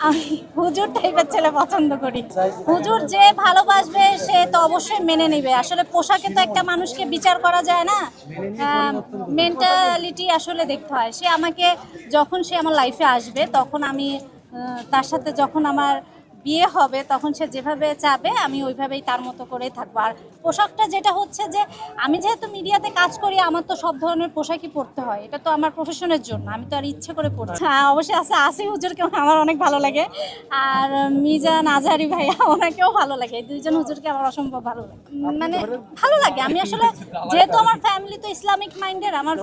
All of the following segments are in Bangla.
আমি হুজুর টাইপের ছেলে পছন্দ করি। হুজুর যে ভালোবাসবে সে তো অবশ্যই মেনে নেবে। আসলে পোশাকে তো একটা মানুষকে বিচার করা যায় না, মেন্টালিটি আসলে দেখতে হয়। সে আমাকে যখন সে আমার লাইফে আসবে তখন আমি তার সাথে যখন আমার বিয়ে হবে তখন সে যেভাবে চাবে আমি ওইভাবেই তার মতো করেই থাকবো। আর পোশাকটা যেটা হচ্ছে যে আমি যেহেতু মিডিয়াতে কাজ করি আমার তো সব ধরনের পোশাকই পরতে হয়, এটা তো আমার প্রফেশনের জন্য, আমি তো আর ইচ্ছে করে পড়ছি। হ্যাঁ অবশ্যই আছে, আসি হুজুরকে আমার অনেক ভালো লাগে, আর মিজান আজহারি ভাইয়া ওনাকেও ভালো লাগে। এই দুইজন হুজুরকে আমার অসম্ভব ভালো লাগে, মানে ভালো লাগে। আমি আসলে যেহেতু আমার ফ্যামিলি তো ইসলামিক মাইন্ডের, আমার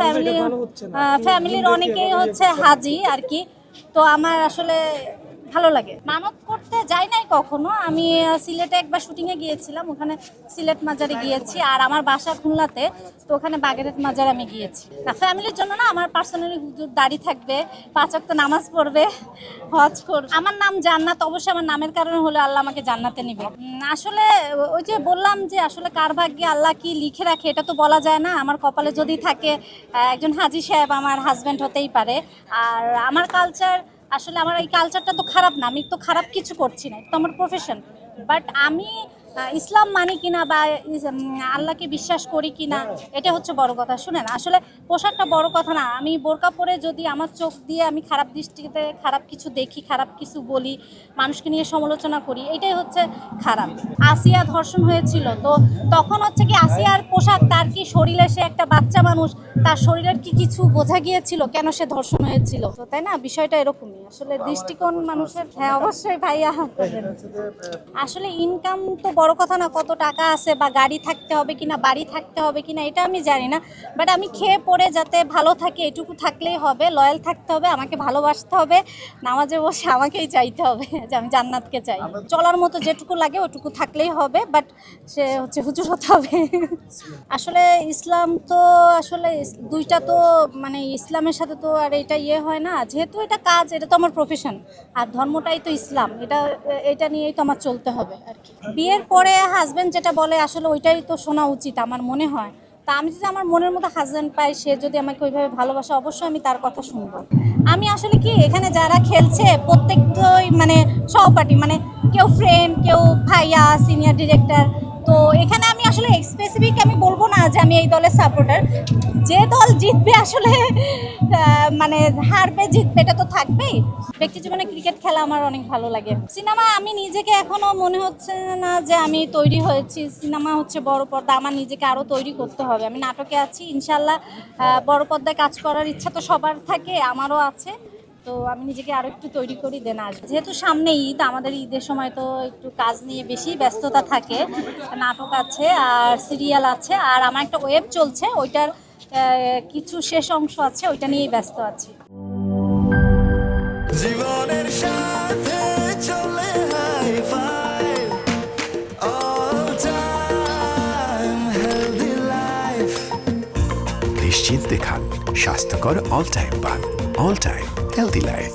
ফ্যামিলির অনেকেই হচ্ছে হাজি আর কি, তো আমার আসলে ভালো লাগে। মানত করতে যাই নাই কখনো, আমি সিলেটে একবার শুটিংয়ে গিয়েছিলাম, ওখানে সিলেট মাজারে গিয়েছি, আর আমার বাসা খুলনাতে, তো ওখানে বাগেরহাট মাজারে আমি গিয়েছি। না ফ্যামিলির জন্য না, আমার পার্সোনালি হুজুর দাড়ি থাকবে, 5 ওয়াক্ত নামাজ পড়বে, হজ করবে। আমার নাম জান্নাত, অবশ্যই আমার নামের কারণে হলে আল্লাহ আমাকে জান্নাতে নিবে। আসলে ওই যে বললাম যে আসলে কার ভাগ্যে আল্লাহ কি লিখে রাখে এটা তো বলা যায় না। আমার কপালে যদি থাকে একজন হাজি সাহেব আমার হাজব্যান্ড হতেই পারে। আর আমার কালচার, আসলে আমার এই কালচারটা তো খারাপ না, আমি তো খারাপ কিছু করছি না, এটা তো আমার প্রফেশন। বাট আমি ইসলাম মানি কিনা বা আল্লাহকে বিশ্বাস করি কিনা এটা হচ্ছে বড় কথা। শুনেন, আসলে পোশাকটা বড় কথা না। আমি বোরকা পরে যদি আমার চোখ দিয়ে আমি খারাপ দৃষ্টিতে খারাপ কিছু দেখি, খারাপ কিছু বলি, মানুষকে নিয়ে সমালোচনা করি, এটাই হচ্ছে খারাপ। আসিয়া ধর্ষণ হয়েছিল, তো তখন হচ্ছে কি আসিয়ার পোশাক, তার কি শরীরে, সে একটা বাচ্চা মানুষ, তার শরীরের কি কিছু বোঝা গিয়েছিল কেন সে ধর্ষণ হয়েছিল? তো তাই না, বিষয়টা এরকমই আসলে দৃষ্টিকোণ মানুষের। হ্যাঁ অবশ্যই ভাইয়া, আসলে ইনকাম তো বড় কথা না, কত টাকা আছে বা গাড়ি থাকতে হবে কিনা, বাড়ি থাকতে হবে কিনা এটা আমি জানি না, বাট আমি খেয়ে পড়ে যাতে ভালো থাকি এটুকু থাকলেই হবে। লয়াল থাকতে হবে, আমাকে ভালোবাসতে হবে, নামাজে বসে আমাকেই চাইতে হবে যে আমি জান্নাতকে চাই। চলার মতো যেটুকু লাগে ওটুকু থাকলেই হবে, বাট সে হচ্ছে হুজুর হতে হবে। আসলে ইসলাম তো আসলে দুইটা তো, মানে ইসলামের সাথে তো আর এটা হয় না, যেহেতু এটা কাজ, এটা তো আমার প্রফেশন, আর ধর্মটাই তো ইসলাম, এটা নিয়েই তো আমার চলতে হবে আর কি। বিয়ের পরে হাজব্যান্ড যেটা বলে আসলে ওইটাই তো শোনা উচিত আমার মনে হয়। তা আমি যদি আমার মনের মতো হাজব্যান্ড পাই, সে যদি আমাকে ওইভাবে ভালোবাসে, অবশ্যই আমি তার কথা শুনবো। আমি আসলে কি, এখানে যারা খেলছে প্রত্যেকটাই মানে সহপাঠী, মানে কেউ ফ্রেন্ড, কেউ ভাইয়া, সিনিয়র ডিরেক্টর। তো এখানে আমি আসলে স্পেসিফিক আমি বলবো না যে আমি এই দলের সাপোর্টার। যে দল জিতবে আসলে মানে হারবে জিতবে এটা তো থাকবেই। ব্যক্তি জীবনে ক্রিকেট খেলা আমার অনেক ভালো লাগে। সিনেমা, আমি নিজেকে এখনো মনে হচ্ছে না যে আমি তৈরি হয়েছি। সিনেমা হচ্ছে বড় পর্দা, আমার নিজেকে আরও তৈরি করতে হবে। আমি নাটকে আছি, ইনশাল্লাহ বড় পর্দায় কাজ করার ইচ্ছা তো সবার থাকে, আমারও আছে। তো আমি নিজেকে আরও একটু তৈরি করি, দেন আসবো। যেহেতু সামনে ঈদ, আমাদের ঈদের সময় তো একটু কাজ নিয়ে বেশি ব্যস্ততা থাকে। নাটক আছে আর সিরিয়াল আছে, আর আমার একটা ওয়েব চলছে, ওইটার কিছু শেষ অংশ আছে, ওইটা নিয়েই ব্যস্ত আছি। জীবনের সাথে চলে hi fi all time healthy life. নিশ্চিন্তে খান স্বাস্থ্যকর অল টাইম পান, অল টাইম হেলদি লাইফ।